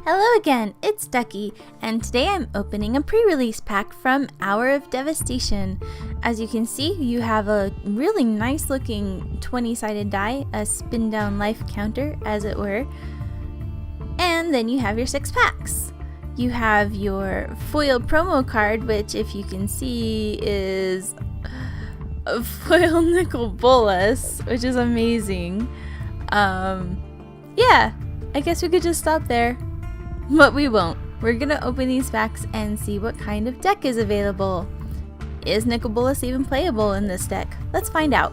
Hello again, it's Ducky, and today I'm opening a pre-release pack from Hour of Devastation. As you can see, you have a really nice looking 20-sided die, a spin down life counter as it were, and then you have your 6 packs. You have your foil promo card, which if you can see is a foil nickel bolus, which is amazing. Yeah, I guess we could just stop there. But we won't. We're gonna open these packs and see what kind of deck is available. Is Nicol Bolas even playable in this deck? Let's find out.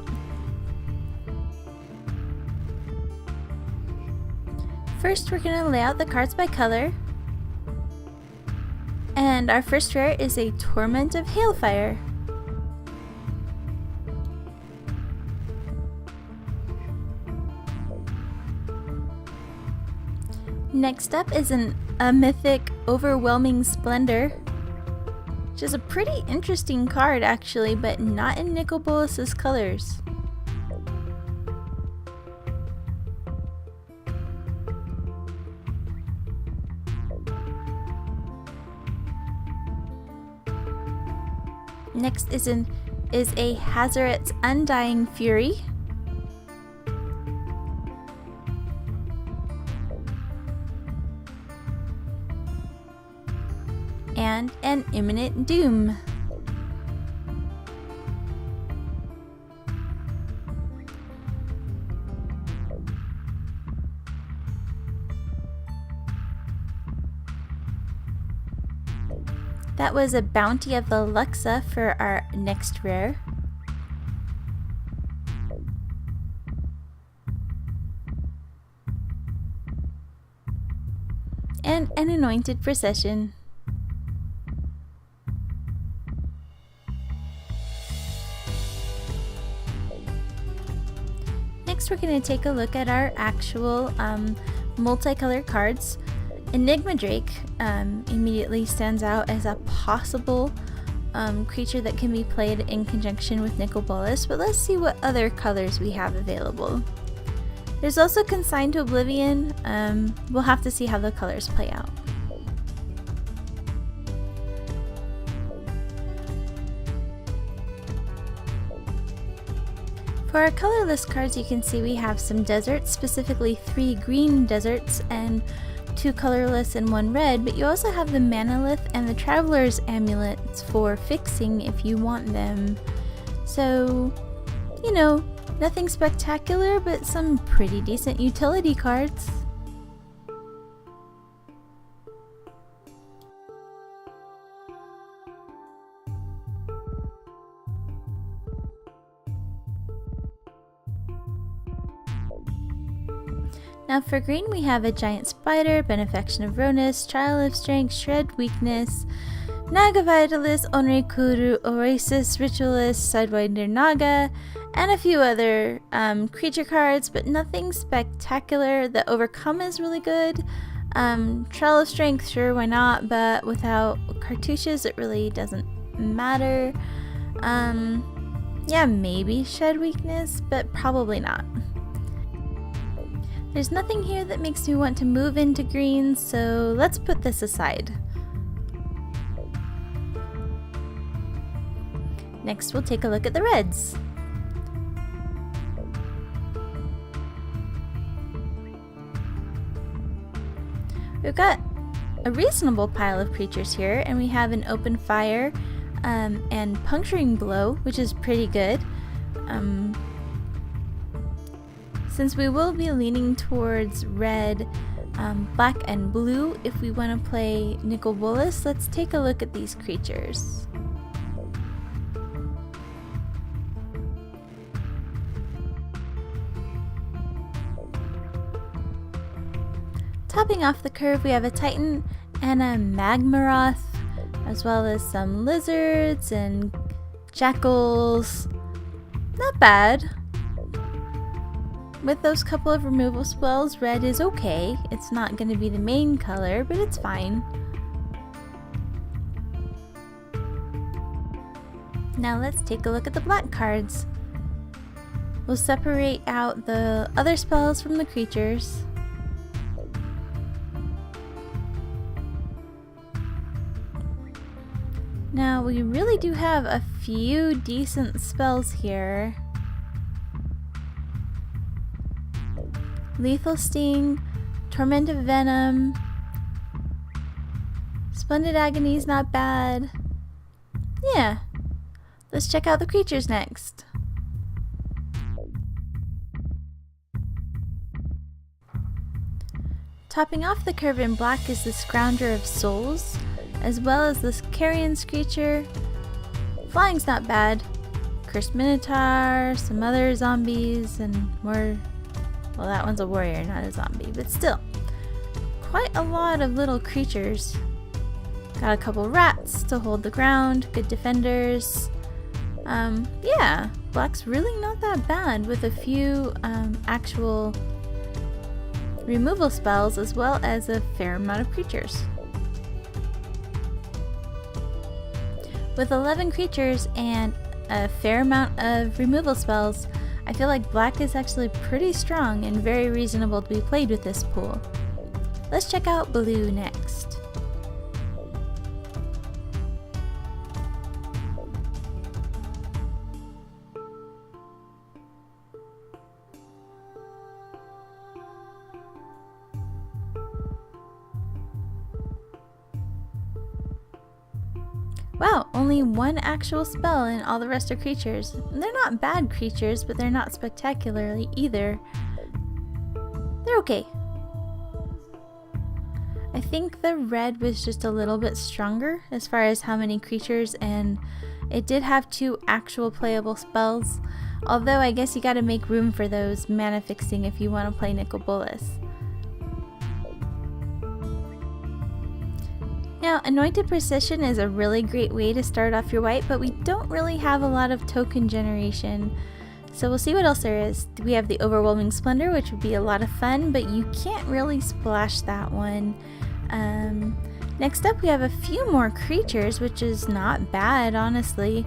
First, we're gonna lay out the cards by color. And our first rare is a Torment of Hailfire. Next up is a mythic Overwhelming Splendor, which is a pretty interesting card actually, but not in Nicol Bolas's colors. Next is a Hazoret's Undying Fury. And an Imminent Doom. That was a Bounty of the Luxa for our next rare. And an Anointed Procession. Next, we're going to take a look at our actual multicolor cards. Enigma Drake immediately stands out as a possible creature that can be played in conjunction with Nicol Bolas, but let's see what other colors we have available. There's also Consigned to Oblivion. We'll have to see how the colors play out. For our colorless cards, you can see we have some deserts, specifically 3 green deserts and 2 colorless and 1 red, but you also have the Manalith and the Traveler's Amulets for fixing if you want them. So, you know, nothing spectacular, but some pretty decent utility cards. Now for green, we have a Giant Spider, Benefaction of Ronus, Trial of Strength, Shred Weakness, Naga Vitalis, Onre Kuru, Oasis Ritualist, Sidewinder Naga, and a few other creature cards, but nothing spectacular. The Overcome is really good. Trial of Strength, sure, why not, but without cartouches it really doesn't matter. Yeah, maybe Shed Weakness, but probably not. There's nothing here that makes me want to move into green, so let's put this aside. Next, we'll take a look at the reds. We've got a reasonable pile of creatures here, and we have an Open Fire and Puncturing Blow, which is pretty good. Since we will be leaning towards red, black, and blue if we want to play Nicol Bolas, let's take a look at these creatures. Topping off the curve, we have a Titan and a Magmaroth, as well as some lizards and jackals. Not bad. With those couple of removal spells, red is okay. It's not going to be the main color, but it's fine. Now let's take a look at the black cards. We'll separate out the other spells from the creatures. Now, we really do have a few decent spells here. Lethal Sting, Torment of Venom, Splendid Agony's not bad. Yeah, let's check out the creatures next. Topping off the curve in black is the Scrounger of Souls, as well as this Carrion Screecher. Flying's not bad. Cursed Minotaur, some other zombies, and more. Well, that one's a warrior, not a zombie, but still. Quite a lot of little creatures. Got a couple rats to hold the ground, good defenders. Yeah, black's really not that bad with a few actual removal spells as well as a fair amount of creatures. With 11 creatures and a fair amount of removal spells, I feel like black is actually pretty strong and very reasonable to be played with this pool. Let's check out blue next. Wow, only one actual spell and all the rest are creatures. They're not bad creatures, but they're not spectacularly either. They're okay. I think the red was just a little bit stronger as far as how many creatures, and it did have 2 actual playable spells. Although I guess you gotta make room for those mana fixing if you want to play Nicol Bolas. Now, Anointed Precision is a really great way to start off your white, but we don't really have a lot of token generation. So we'll see what else there is. We have the Overwhelming Splendor, which would be a lot of fun, but you can't really splash that one. Next up, we have a few more creatures, which is not bad, honestly,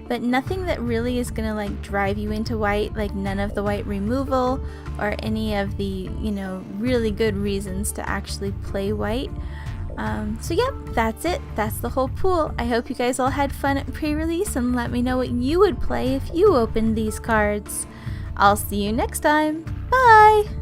but nothing that really is gonna like drive you into white, like none of the white removal or any of the, you know, really good reasons to actually play white. So yep, that's it. That's the whole pool. I hope you guys all had fun at pre-release and let me know what you would play if you opened these cards. I'll see you next time. Bye!